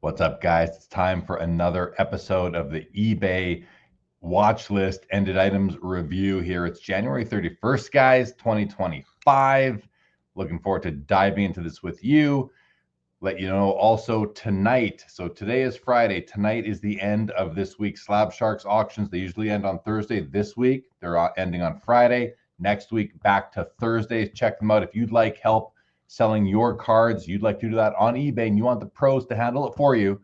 What's up, guys? It's time for another episode of the eBay watch list ended items review here. It's January 31st, guys, 2025. Looking forward to diving into this with you. Let you know also tonight. So today is Friday. Tonight is the end of this week's Slab Sharks auctions. They usually end on Thursday. This week, they're ending on Friday. Next week, back to Thursday. Check them out. If you'd like help selling your cards, you'd like to do that on eBay, and you want the pros to handle it for you,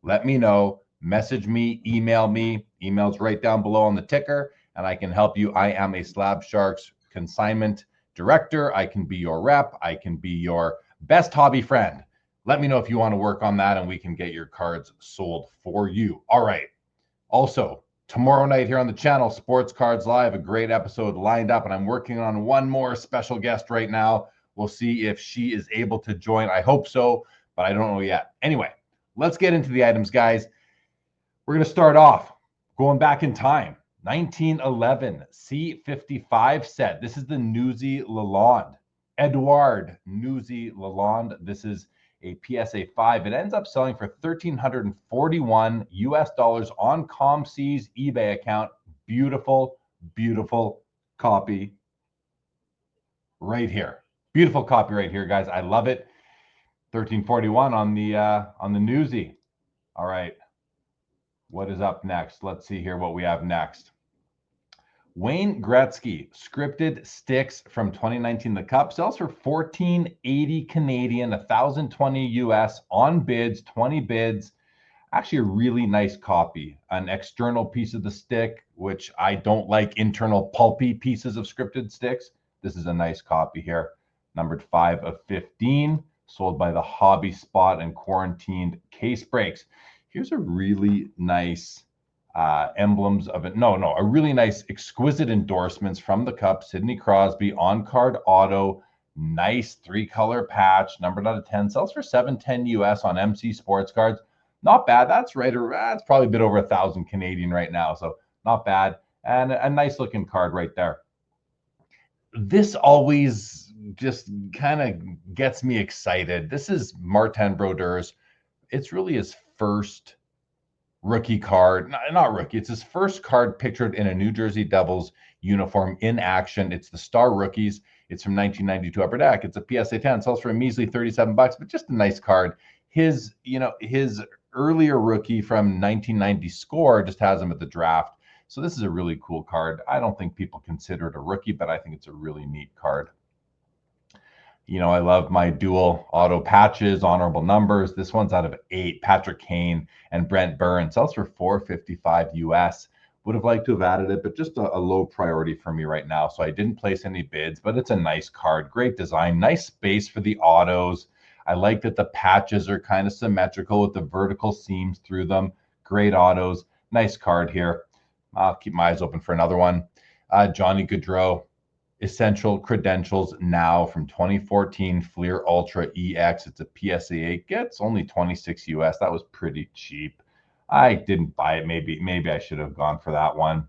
let me know. Message me, email me. Email's right down below on the ticker, and I can help you. I am a Slab Sharks consignment director. I can be your rep. I can be your best hobby friend. Let me know if you want to work on that, and we can get your cards sold for you. All right. Also, tomorrow night here on the channel, Sports Cards Live, a great episode lined up, and I'm working on one more special guest right now. We'll see if she is able to join. I hope so, but I don't know yet. Anyway, let's get into the items, guys. We're going to start off going back in time. 1911 C55 set. This is the Newsy Lalonde. Edouard Newsy Lalonde. This is a PSA 5. It ends up selling for $1,341 US on ComC's eBay account. Beautiful, beautiful copy right here. Beautiful copy right here, guys. I love it. 1341 on the Newsy. All right. What is up next? Let's see here what we have next. Wayne Gretzky scripted sticks from 2019. The Cup sells for $1,480 Canadian, 1,020 US on bids, 20 bids. Actually, a really nice copy. An external piece of the stick, which I don't like internal pulpy pieces of scripted sticks. This is a nice copy here. Numbered 5 of 15, sold by the Hobby Spot and Quarantined Case Breaks. Here's a really nice emblems of it. A really nice exquisite endorsements from the Cup. Sidney Crosby on-card auto, nice 3-color patch, numbered out of 10. Sells for $710 US on MC Sports Cards. Not bad. That's right. That's probably a bit over 1,000 Canadian right now. So not bad. And a nice looking card right there. This always just kind of gets me excited. This is Martin Brodeurs. It's really his first rookie card. Not rookie. It's his first card pictured in a New Jersey Devils uniform in action. It's the Star Rookies. It's from 1992 Upper Deck. It's a PSA 10. Sells for a measly $37, but just a nice card. His earlier rookie from 1990 Score just has him at the draft. So this is a really cool card. I don't think people consider it a rookie, but I think it's a really neat card. I love my dual auto patches, honorable numbers. This one's out of 8. Patrick Kane and Brent Burns. Sells for $455 US. Would have liked to have added it, but just a low priority for me right now. So I didn't place any bids, but it's a nice card. Great design. Nice space for the autos. I like that the patches are kind of symmetrical with the vertical seams through them. Great autos. Nice card here. I'll keep my eyes open for another one. Johnny Gaudreau, Essential Credentials Now from 2014 Fleer Ultra EX. It's a PSA 8. Gets only 26 US. That was pretty cheap. I didn't buy it. Maybe I should have gone for that one.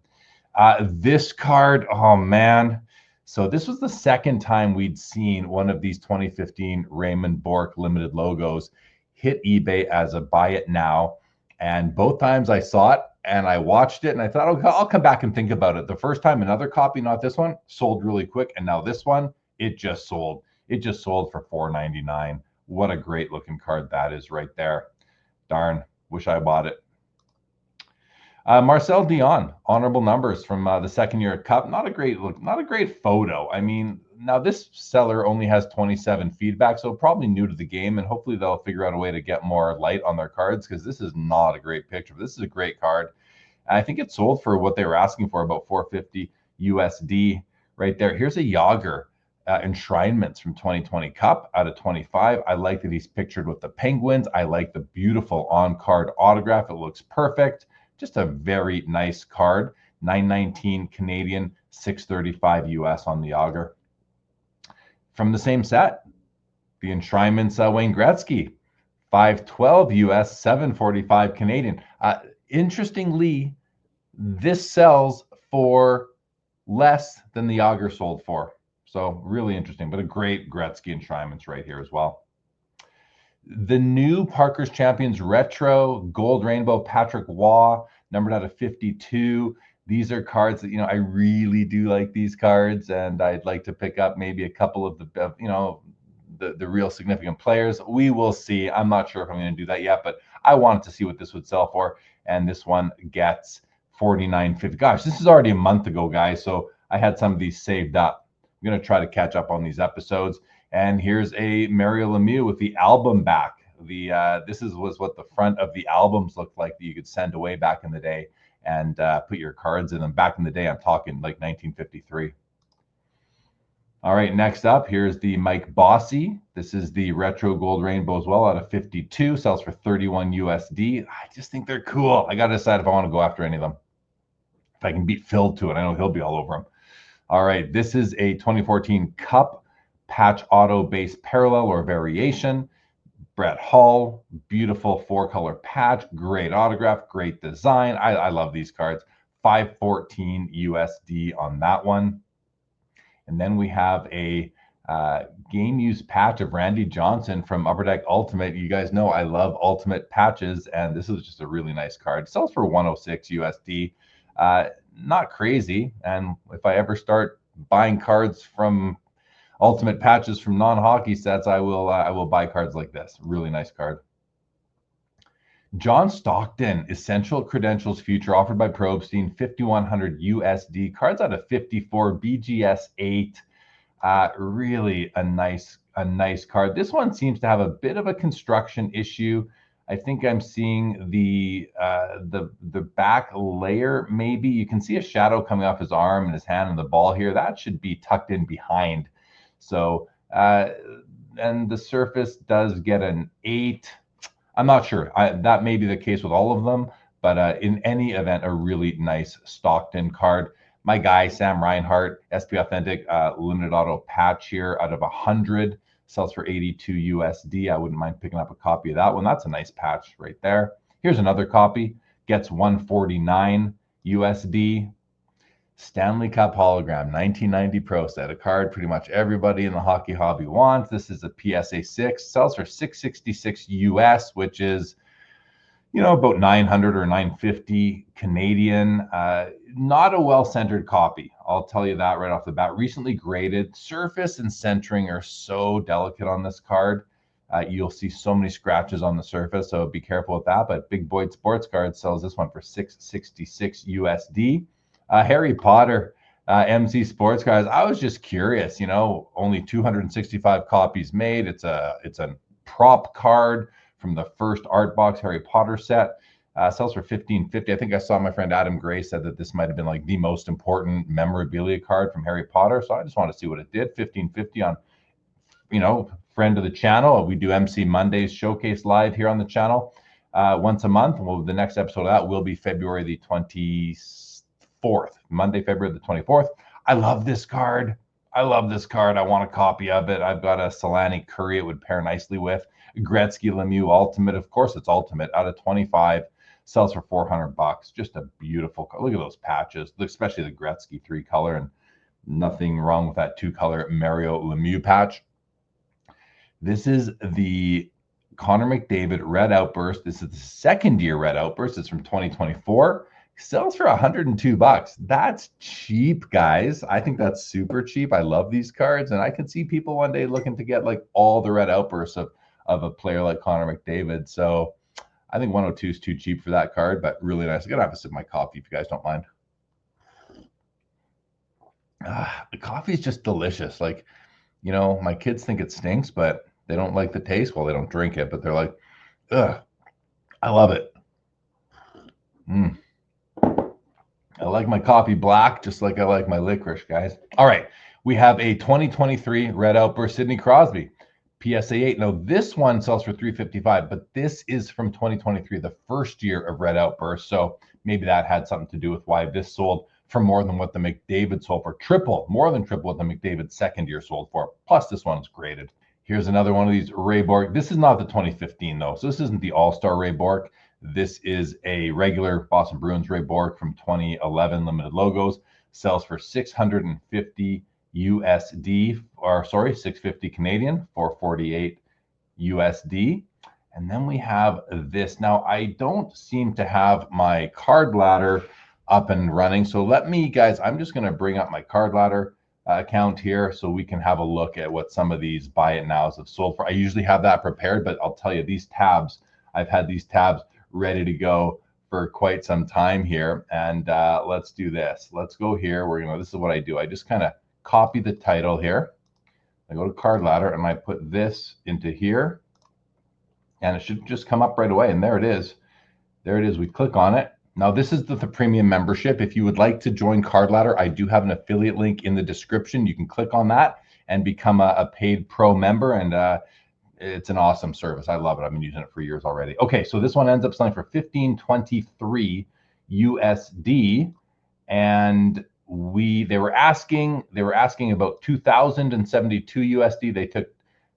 This card, oh man. So this was the second time we'd seen one of these 2015 Raymond Bourque limited logos hit eBay as a buy it now. And both times I saw it and I watched it and I thought, okay, I'll come back and think about it. The first time, another copy, not this one, sold really quick. And now this one, it just sold. It just sold for $4.99. What a great looking card that is right there. Darn, wish I bought it. Marcel Dion, honorable numbers from the second year at Cup. Not a great look, not a great photo. I mean, now this seller only has 27 feedback, so probably new to the game, and hopefully they'll figure out a way to get more light on their cards, because this is not a great picture. This is a great card. And I think it sold for what they were asking for, about $450 USD right there. Here's a Yager enshrinements from 2020 Cup out of 25. I like that he's pictured with the Penguins. I like the beautiful on-card autograph. It looks perfect. Just a very nice card. 919 Canadian, 635 US on the Yager. From the same set, the enshrinements Wayne Gretzky, 512 US, 745 Canadian. Interestingly, this sells for less than the Yager sold for. So really interesting, but a great Gretzky enshrinements right here as well. The new Parker's Champions Retro Gold Rainbow Patrick Waugh, numbered out of 52. These are cards that, I really do like these cards, and I'd like to pick up maybe a couple of the real significant players. We will see. I'm not sure if I'm going to do that yet, but I wanted to see what this would sell for, and this one gets $49.50. Gosh, this is already a month ago, guys, so I had some of these saved up. I'm going to try to catch up on these episodes. And here's a Mario Lemieux with the album back. This was what the front of the albums looked like that you could send away back in the day and put your cards in them. Back in the day, I'm talking like 1953. All right, next up, here's the Mike Bossy. This is the Retro Gold Rainbow as well, out of 52, sells for 31 USD. I just think they're cool. I got to decide if I want to go after any of them. If I can beat Phil to it, I know he'll be all over them. All right, this is a 2014 Cup patch auto base parallel or variation. Brett Hull, beautiful 4-color patch, great autograph, great design. I love these cards. 514 USD on that one. And then we have a game used patch of Randy Johnson from Upper Deck Ultimate. You guys know I love Ultimate patches, and this is just a really nice card. It sells for 106 USD. Not crazy. And if I ever start buying cards from Ultimate patches from non-hockey sets, I will buy cards like this. Really nice card. John Stockton, Essential Credentials Future, offered by Probstein, 5,100 USD. Cards out of 54, BGS 8. Really a nice card. This one seems to have a bit of a construction issue. I think I'm seeing the back layer. Maybe you can see a shadow coming off his arm and his hand and the ball here. That should be tucked in behind. So, and the surface does get an 8. I'm not sure. That may be the case with all of them, but in any event, a really nice Stockton card. My guy, Sam Reinhart, SP Authentic, limited auto patch here out of 100, sells for 82 USD. I wouldn't mind picking up a copy of that one. That's a nice patch right there. Here's another copy, gets 149 USD. Stanley Cup hologram, 1990 Pro set, a card pretty much everybody in the hockey hobby wants. This is a PSA 6, sells for 666 US, which is, about 900 or 950 Canadian. Not a well-centered copy. I'll tell you that right off the bat. Recently graded. Surface and centering are so delicate on this card. You'll see so many scratches on the surface, so be careful with that. But Big Boyd Sports Cards sells this one for 666 USD. Harry Potter, MC Sports Cards. I was just curious, only 265 copies made. It's a prop card from the first art box Harry Potter set. Sells for $15.50. I think I saw my friend Adam Gray said that this might have been like the most important memorabilia card from Harry Potter. So I just wanted to see what it did. $15.50 on, friend of the channel. We do MC Mondays showcase live here on the channel once a month. Well, the next episode of that will be February the 24th, Monday, February the 24th. I love this card. I want a copy of it. I've got a Solani Curry it would pair nicely with. Gretzky Lemieux Ultimate. Of course, it's Ultimate out of 25. Sells for $400. Just a beautiful card. Look at those patches, especially the Gretzky 3-color, and nothing wrong with that 2-color Mario Lemieux patch. This is the Connor McDavid Red Outburst. This is the second-year Red Outburst. It's from 2024. Sells for $102. That's cheap, guys. I think that's super cheap. I love these cards, and I can see people one day looking to get like all the Red Outbursts of a player like Connor McDavid. So I think 102 is too cheap for that card, but really nice. I'm gonna have to sip my coffee if you guys don't mind. The coffee is just delicious. Like, my kids think it stinks, but they don't like the taste. Well, they don't drink it, but they're like, ugh, I love it. I like my coffee black, just like I like my licorice, guys. All right, we have a 2023 Red Outburst Sidney Crosby, PSA 8. Now, this one sells for $355, but this is from 2023, the first year of Red Outburst. So maybe that had something to do with why this sold for more than what the McDavid sold for. More than triple what the McDavid second year sold for. Plus, this one's graded. Here's another one of these Ray Bork. This is not the 2015, though. So this isn't the All-Star Ray Bork. This is a regular Boston Bruins Ray Bork from 2011 limited logos. Sells for 650 USD, or sorry, 650 Canadian, 448 USD. And then we have this. Now, I don't seem to have my card ladder up and running. So let me, guys, I'm just going to bring up my card ladder account here so we can have a look at what some of these buy it nows have sold for. I usually have that prepared, but I'll tell you, these tabs, I've had these tabs ready to go for quite some time here. And let's do this. Let's go here. This is what I do. I just kind of copy the title here. I go to card ladder and I put this into here, and it should just come up right away. And there it is. There it is. We click on it. Now, this is the premium membership. If you would like to join Card Ladder, I do have an affiliate link in the description. You can click on that and become a paid pro member. And it's an awesome service. I love it. I've been using it for years already. Okay, so this one ends up selling for $15.23 USD. And they were asking about 2,072 USD.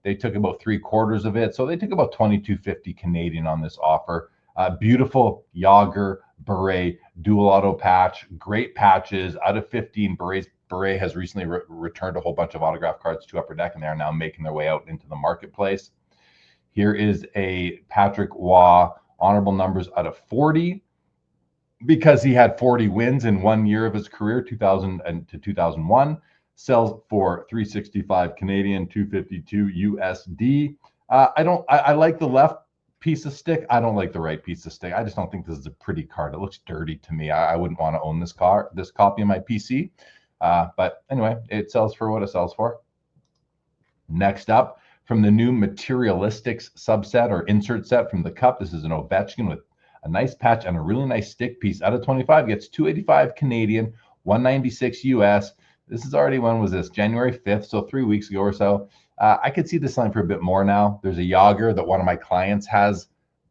They took about 3/4 of it. So they took about 22.50 Canadian on this offer. Beautiful Yager Beret dual auto patch, great patches out of 15. Beret has recently returned a whole bunch of autograph cards to Upper Deck, and they are now making their way out into the marketplace. Here is a Patrick Waugh honorable numbers out of 40, because he had 40 wins in 1 year of his career, 2000 to 2001. Sells for 365 Canadian, 252 USD. I like the left piece of stick. I don't like the right piece of stick. I just don't think this is a pretty card. It looks dirty to me. I wouldn't want to own this copy in my PC. But anyway, it sells for what it sells for. Next up, from the new Materialistics subset or insert set from the Cup, this is an Ovechkin with a nice patch and a really nice stick piece out of 25. Gets 285 Canadian, 196 US. This is already, when was this? January 5th, so 3 weeks ago or so. I could see this selling for a bit more now. There's a Yager that one of my clients has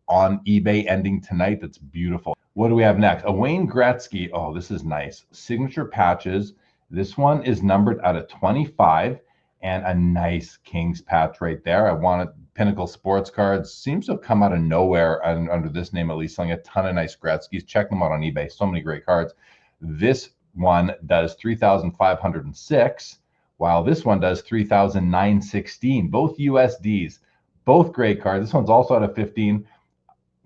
on eBay ending tonight. That's beautiful. What do we have next? A Wayne Gretzky. Oh, this is nice. Signature patches. This one is numbered out of 25, and a nice Kings patch right there. I wanted Pinnacle Sports Cards. Seems to have come out of nowhere under this name, at least, selling a ton of nice Gretzky's. Check them out on eBay. So many great cards. This one does 3,506, while this one does 3,916. Both USDs, both great cards. This one's also out of 15.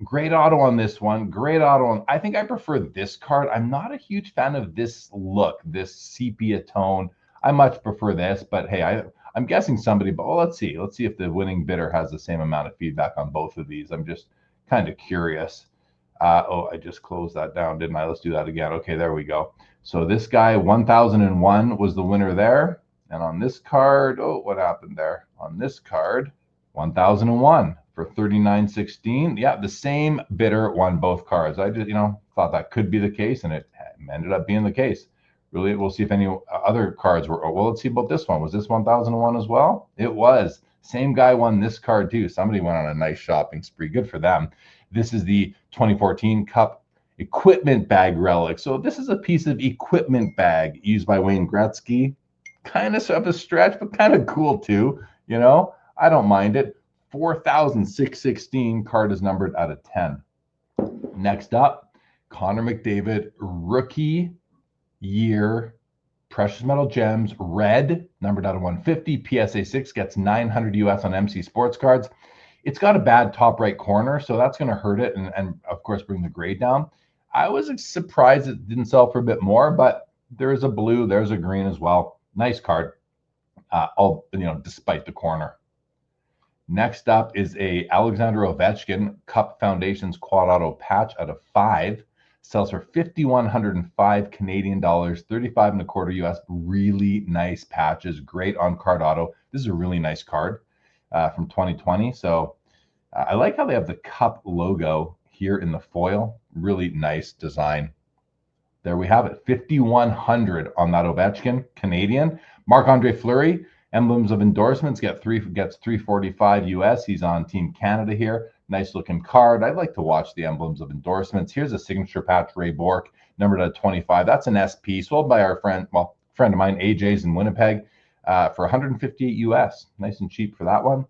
Great auto on this one. Great auto on. I think I prefer this card. I'm not a huge fan of this look, this sepia tone. I much prefer this, but hey, I'm guessing somebody. But well, let's see. Let's see if the winning bidder has the same amount of feedback on both of these. I'm just kind of curious. Oh, I just closed that down, didn't I? Let's do that again. Okay, there we go. So this guy, 1001, was the winner there. And on this card, oh, what happened there? On this card, 1001 for 3916. Yeah, the same bidder won both cards. I just, thought that could be the case, and it ended up being the case. Really, we'll see if any other cards were. Oh, well, let's see about this one. Was this 1001 as well? It was. Same guy won this card too. Somebody went on a nice shopping spree. Good for them. This is the 2014 Cup equipment bag relic. So this is a piece of equipment bag used by Wayne Gretzky. Kind of a stretch, but kind of cool too. I don't mind it. 4,616. Card is numbered out of 10. Next up, Connor McDavid, rookie year precious metal gems, red, numbered out of 150. PSA 6 gets 900 US on MC Sports Cards. It's got a bad top right corner, so that's going to hurt it and of course bring the grade down. I was surprised it didn't sell for a bit more, but there's a blue, there's a green as well. Nice card, despite the corner. Next up is a Alexander Ovechkin Cup Foundations Quad Auto patch out of 5. Sells for 5,105 Canadian dollars, 35.25 US. Really nice patches, great on card auto. This is a really nice card from 2020. So I like how they have the Cup logo here in the foil. Really nice design. There we have it. 5,100 on that Ovechkin Canadian. Marc-Andre Fleury, emblems of endorsements, gets 345 US. He's on Team Canada here. Nice looking card. I'd like to watch the emblems of endorsements. Here's a signature patch, Ray Bourque, numbered at 25. That's an SP sold by our friend of mine, AJ's in Winnipeg, for 158 US. Nice and cheap for that one.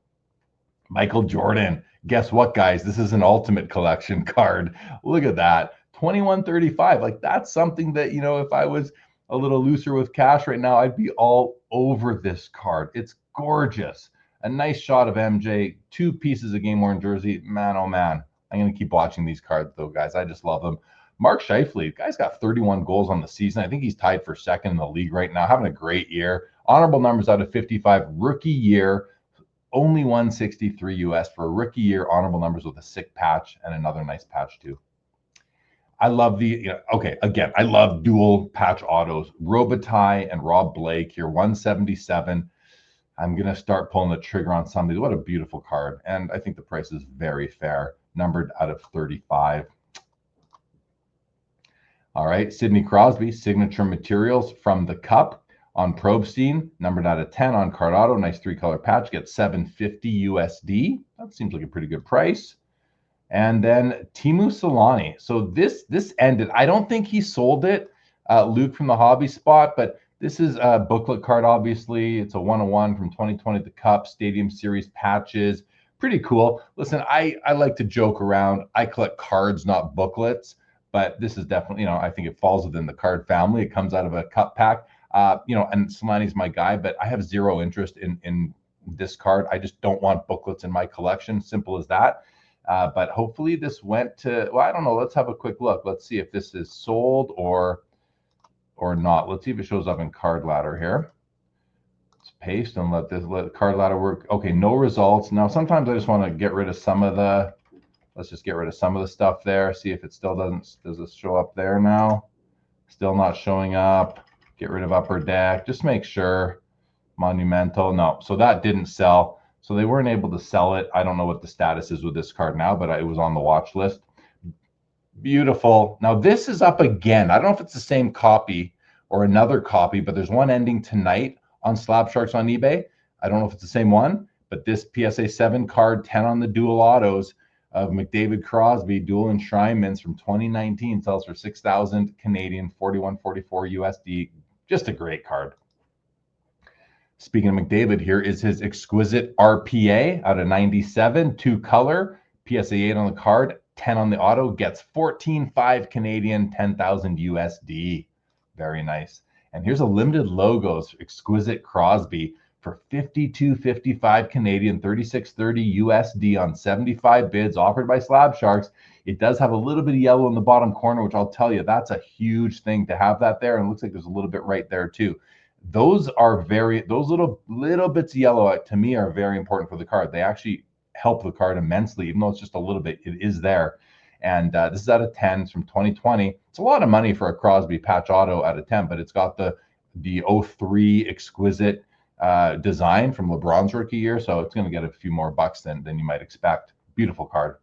Michael Jordan. Guess what, guys? This is an ultimate collection card. Look at that. 2135. Like, that's something that, if I was a little looser with cash right now, I'd be all over this card. It's gorgeous. A nice shot of MJ, 2 pieces of game-worn jersey. Man, oh man. I'm going to keep watching these cards, though, guys. I just love them. Mark Scheifele, guy's got 31 goals on the season. I think he's tied for second in the league right now, having a great year. Honorable numbers out of 55, rookie year, only 163 US for a rookie year. Honorable numbers with a sick patch and another nice patch, too. I love the, okay, again, I love dual patch autos. Robitaille and Rob Blake here, 177. I'm going to start pulling the trigger on some of these. What a beautiful card. And I think the price is very fair, numbered out of 35. All right, Sidney Crosby, signature materials from the Cup on Probstein, numbered out of 10 on Card Auto. Nice 3-color patch, gets $750 USD. That seems like a pretty good price. And then Teemu Selanne. So this ended. I don't think he sold it, Luke from the Hobby Spot, but this is a booklet card, obviously. It's a 101 from 2020 at the Cup, Stadium Series patches. Pretty cool. Listen, I like to joke around. I collect cards, not booklets, but this is definitely, I think it falls within the card family. It comes out of a Cup pack, and Solanne's my guy, but I have zero interest in this card. I just don't want booklets in my collection. Simple as that. But hopefully this went to, well, I don't know. Let's have a quick look. Let's see if this is sold or not. Let's see if it shows up in Card Ladder here. Let's paste and let Card Ladder work. Okay, no results. Now, sometimes I just want to get rid of some of the, let's just get rid of some of the stuff there. See if it still does this show up there now? Still not showing up. Get rid of Upper Deck. Just make sure. Monumental. No, so that didn't sell. So they weren't able to sell it. I don't know what the status is with this card now, but it was on the watch list. Beautiful. Now this is up again. I don't know if it's the same copy or another copy, but there's one ending tonight on Slab Sharks on eBay. I don't know if it's the same one, but this PSA 7 card, 10 on the dual autos of McDavid Crosby, dual enshrinements from 2019, sells for 6,000 Canadian, 41.44 USD. Just a great card. Speaking of McDavid, here is his exquisite RPA out of 97, 2-color, PSA 8 on the card, 10 on the auto, gets 14.5 Canadian, 10,000 USD. Very nice. And here's a limited logos, exquisite Crosby for 52.55 Canadian, 36.30 USD on 75 bids offered by Slab Sharks. It does have a little bit of yellow in the bottom corner, which I'll tell you, that's a huge thing to have that there. And it looks like there's a little bit right there too. Those little bits of yellow to me are very important for the card. They actually help the card immensely, even though it's just a little bit, it is there. And this is out of 10. It's from 2020. It's a lot of money for a Crosby patch auto out of 10, but it's got the 03 exquisite design from LeBron's rookie year. So it's going to get a few more bucks than you might expect. Beautiful card.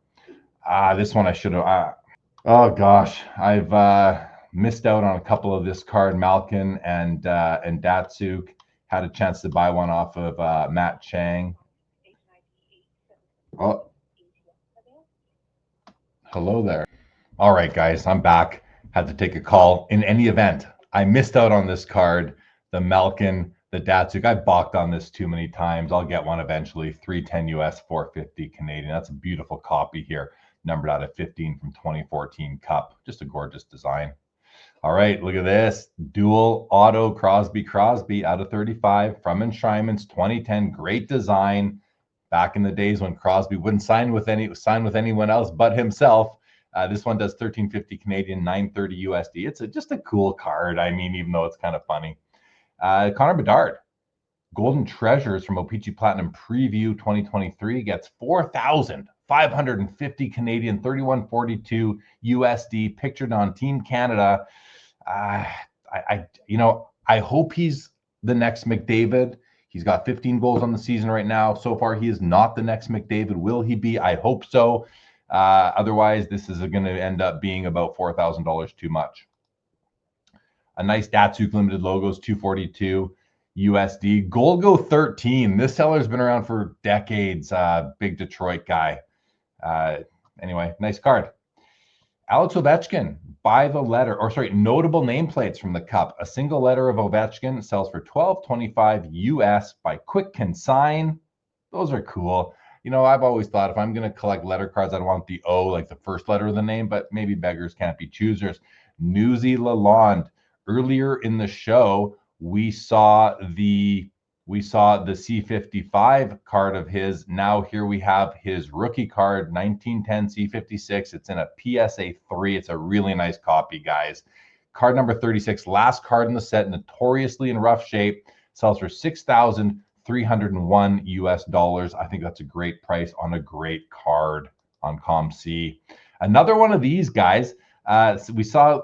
This one I should have, oh gosh, I've missed out on a couple of this card. Malkin and Datsuk. Had a chance to buy one off of Matt Chang. Oh, hello there. All right, guys, I'm back. Had to take a call. In any event, I missed out on this card, the Malkin, the Datsuk. I balked on this too many times. I'll get one eventually. 310 US, 450 Canadian. That's a beautiful copy here, numbered out of 15 from 2014 Cup. Just a gorgeous design. All right, look at this. Dual auto Crosby out of 35 from Enshrinements 2010. Great design. Back in the days when Crosby wouldn't sign with anyone else but himself. This one does 1350 Canadian, 930 USD. It's just a cool card. I mean, even though it's kind of funny. Connor Bedard, Golden Treasures from O-Pee-Chee Platinum Preview 2023 gets 4,550 Canadian, 3142 USD. Pictured on Team Canada. I hope he's the next McDavid. He's got 15 goals on the season right now. So far, he is not the next McDavid. Will he be? I hope so. Otherwise, this is going to end up being about $4,000 too much. A nice Datsuk limited logos, 242 USD. Golgo 13. This seller's been around for decades. Big Detroit guy. Anyway, nice card. Alex Ovechkin, notable nameplates from the Cup. A single letter of Ovechkin sells for $12.25 US by Quick Consign. Those are cool. I've always thought if I'm going to collect letter cards, I don't want the O, like the first letter of the name, but maybe beggars can't be choosers. Newsy Lalonde. Earlier in the show, we saw the We saw the C55 card of his. Now here we have his rookie card, 1910 C56. It's in a PSA 3. It's a really nice copy, guys. Card number 36, last card in the set, notoriously in rough shape, sells for $6,301 US. I think that's a great price on a great card on ComC. Another one of these guys, we saw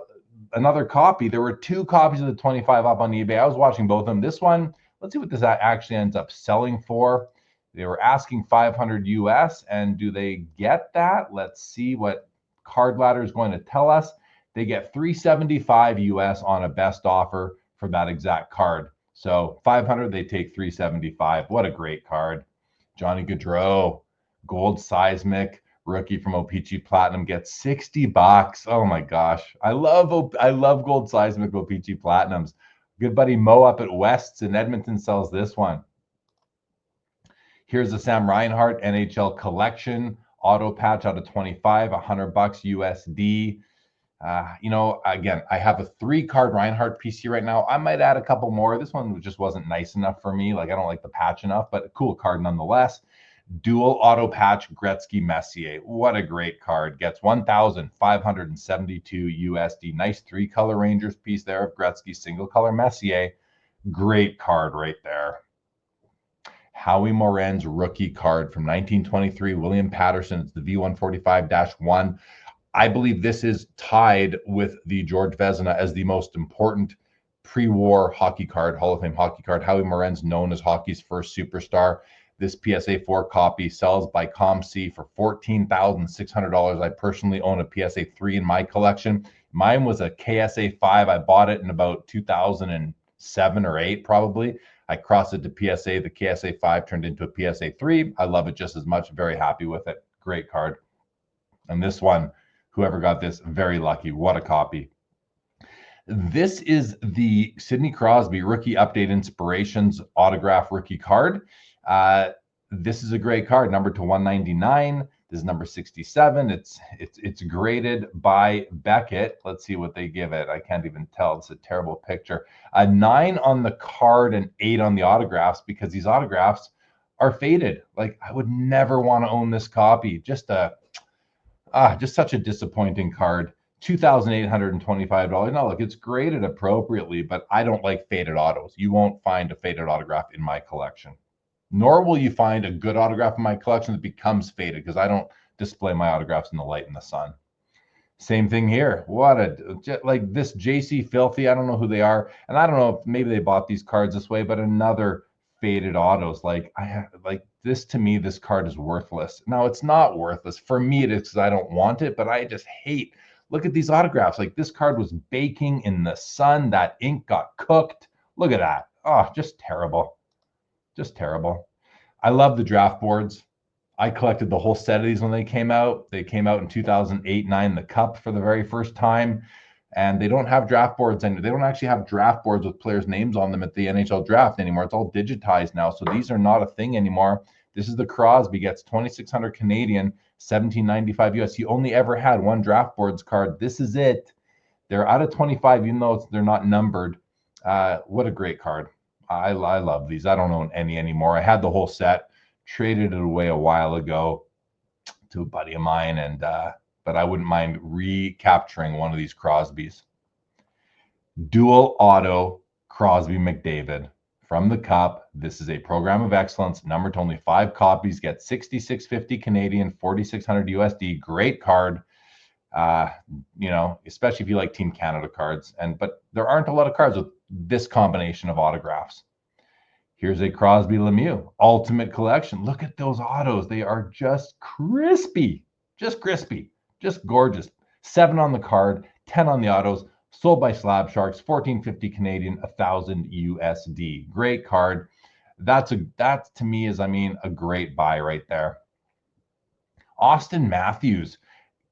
another copy. There were 2 copies of the 25 up on eBay. I was watching both of them. This one, let's see what this actually ends up selling for. They were asking 500 US, and do they get that? Let's see what Card Ladder is going to tell us. They get 375 US on a best offer for that exact card. So 500, they take 375. What a great card. Johnny Gaudreau, gold seismic, rookie from OPG Platinum, gets 60 bucks. Oh my gosh. I love gold seismic OPG Platinums. Good buddy Mo up at West's in Edmonton sells this one. Here's the Sam Reinhart NHL collection auto patch out of 25, 100 bucks USD. You know, again, I have a 3-card Reinhart PC right now. I might add a couple more. This one just wasn't nice enough for me. Like, I don't like the patch enough, but a cool card nonetheless. Dual auto patch Gretzky Messier. What a great card. Gets 1,572 USD. Nice 3-color Rangers piece there of Gretzky, single color Messier. Great card right there. Howie Moren's rookie card from 1923, William Patterson. It's the V145-1. I believe this is tied with the George Vezina as the most important pre-war hockey card, Hall of Fame hockey card. Howie Moren's known as hockey's first superstar. This PSA 4 copy sells by ComC for $14,600. I personally own a PSA 3 in my collection. Mine was a KSA 5. I bought it in about 2007 or 8 probably. I crossed it to PSA. The KSA 5 turned into a PSA 3. I love it just as much. Very happy with it. Great card. And this one, whoever got this, very lucky. What a copy. This is the Sidney Crosby Rookie Update Inspirations autograph rookie card. This is a great card, numbered to 199. This is number 67. It's graded by Beckett. Let's see what they give it. I can't even tell. It's a terrible picture. A 9 on the card and 8 on the autographs, because these autographs are faded. Like, I would never want to own this copy. Just such a disappointing card. $2,825. Now, look, it's graded appropriately, but I don't like faded autos. You won't find a faded autograph in my collection. Nor will you find a good autograph in my collection that becomes faded, because I don't display my autographs in the light and the sun. Same thing here. Like this JC Filthy, I don't know who they are. And I don't know if maybe they bought these cards this way, but another faded autos. Like this, to me, this card is worthless. Now, it's not worthless. For me, it is, because I don't want it, but I just hate. Look at these autographs. Like, this card was baking in the sun. That ink got cooked. Look at that. Oh, just terrible. Just terrible. I love the draft boards. I collected the whole set of these when they came out. They came out in 2008-9, the Cup for the very first time. And they don't have draft boards, and they don't actually have draft boards with players' names on them at the NHL draft anymore. It's all digitized now. So these are not a thing anymore. This is the Crosby, gets 2,600 Canadian, 1795 US. He only ever had one draft boards card. This is it. They're out of 25, even though they're not numbered. What a great card. I love these. I don't own any anymore. I had the whole set, traded it away a while ago to a buddy of mine, and but I wouldn't mind recapturing one of these Crosbys. Dual auto Crosby McDavid from the Cup. This is a program of excellence, numbered to only 5 copies, get 6,650 Canadian, 4,600 USD. Great card. You know, especially if you like Team Canada cards. But there aren't a lot of cards with this combination of autographs. Here's a Crosby Lemieux Ultimate Collection. Look at those autos. They are just crispy. Just crispy. Just gorgeous. 7 on the card, 10 on the autos. Sold by Slab Sharks, 1,450 Canadian, 1,000 USD. Great card. That to me is, a great buy right there. Austin Matthews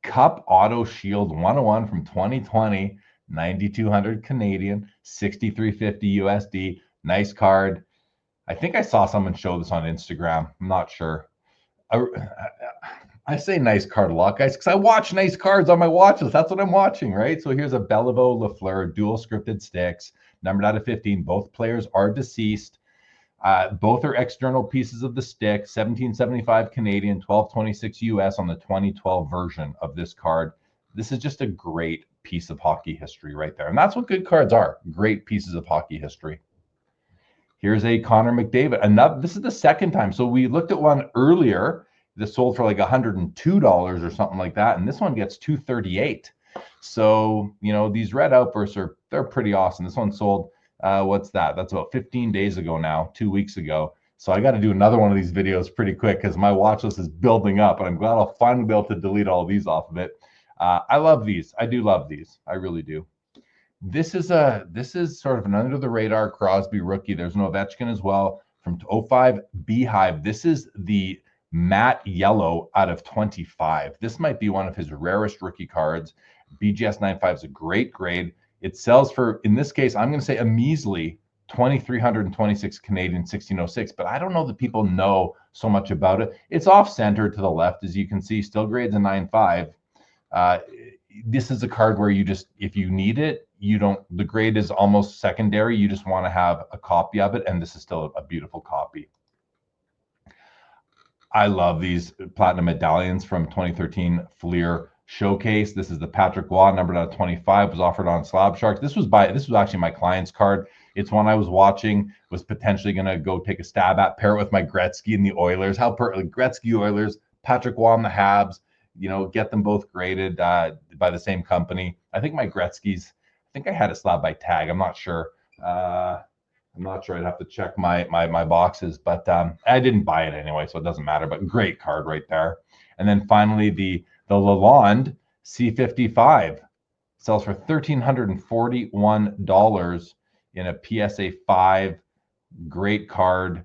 Cup Auto Shield 101 from 2020, 9,200 Canadian, 6,350 USD. Nice card. I think I saw someone show this on Instagram. I'm not sure. I say nice card a lot, guys, because I watch nice cards on my watch list. That's what I'm watching, right? So here's a Beliveau Lafleur dual scripted sticks, numbered out of 15. Both players are deceased. Both are external pieces of the stick, 1775 Canadian, 1226 US on the 2012 version of this card. This is just a great piece of hockey history right there. And that's what good cards are, great pieces of hockey history. Here's a Connor McDavid. This is the second time. So we looked at one earlier that sold for like $102 or something like that. And this one gets $238. So, you know, these red outbursts they're pretty awesome. This one sold, what's that? That's about 15 days ago now, 2 weeks ago. So I got to do another one of these videos pretty quick because my watch list is building up, and I'm glad I'll finally be able to delete all these off of it. I love these. I do love these. I really do. This is sort of an under the radar Crosby rookie. There's an Ovechkin as well from 05 Beehive. This is the matte yellow out of 25. This might be one of his rarest rookie cards. BGS 95 is a great grade. It sells for, in this case, I'm going to say a measly 2,326 Canadian, 1606, but I don't know that people know so much about it. It's off-center to the left, as you can see, still grades a 9.5. This is a card where you just, if you need it, the grade is almost secondary. You just want to have a copy of it, and this is still a beautiful copy. I love these platinum medallions from 2013 Fleer Showcase. This is the Patrick Waugh, numbered out of 25, was offered on Slab Sharks. This was actually my client's card. It's one I was watching, was potentially going to go take a stab at, pair it with my Gretzky and the Oilers. Gretzky Oilers, Patrick Waugh and the Habs, you know, get them both graded by the same company. I think my Gretzky's, I think I had a Slab by tag. I'm not sure. I'm not sure. I'd have to check my boxes, but I didn't buy it anyway, so it doesn't matter. But great card right there. And then finally, the Lalonde C55 sells for $1,341 in a PSA 5. Great card.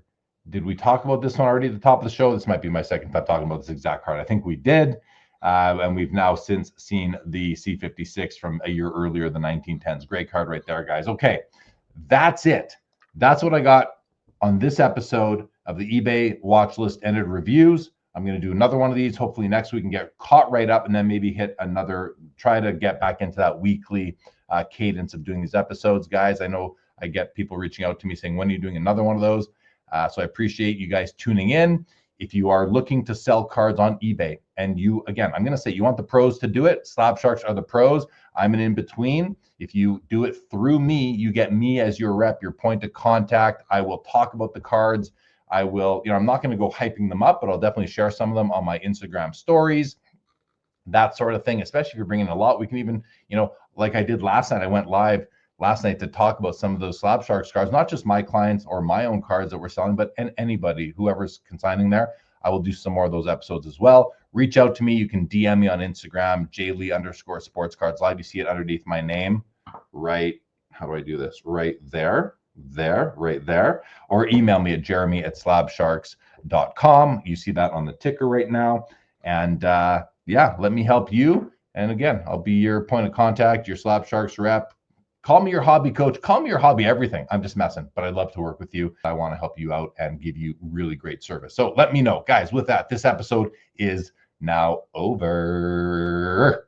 Did we talk about this one already at the top of the show? This might be my second time talking about this exact card. I think we did. And we've now since seen the C56 from a year earlier, the 1910s. Great card right there, guys. Okay, that's it. That's what I got on this episode of the eBay watch list ended reviews. I'm going to do another one of these. Hopefully next week and get caught right up, and then maybe try to get back into that weekly cadence of doing these episodes, guys. I know I get people reaching out to me saying, when are you doing another one of those? So I appreciate you guys tuning in. If you are looking to sell cards on eBay, and again, I'm going to say you want the pros to do it. Slab Sharks are the pros. I'm an in-between. If you do it through me, you get me as your rep, your point of contact. I will talk about the cards. I will, I'm not going to go hyping them up, but I'll definitely share some of them on my Instagram stories, that sort of thing, especially if you're bringing a lot. We can even, like I did last night, I went live last night to talk about some of those Slab Sharks cards, not just my clients or my own cards that we're selling, but anybody, whoever's consigning there. I will do some more of those episodes as well. Reach out to me. You can DM me on Instagram, jlee_sportscards live. You see it underneath my name, right? How do I do this? Right there, right there. Or email me at jeremy@slabsharks.com. You see that on the ticker right now. And yeah, let me help you. And again, I'll be your point of contact, your Slab Sharks rep. Call me your hobby coach. Call me your hobby everything. I'm just messing, but I'd love to work with you. I want to help you out and give you really great service. So let me know. Guys, with that, this episode is now over.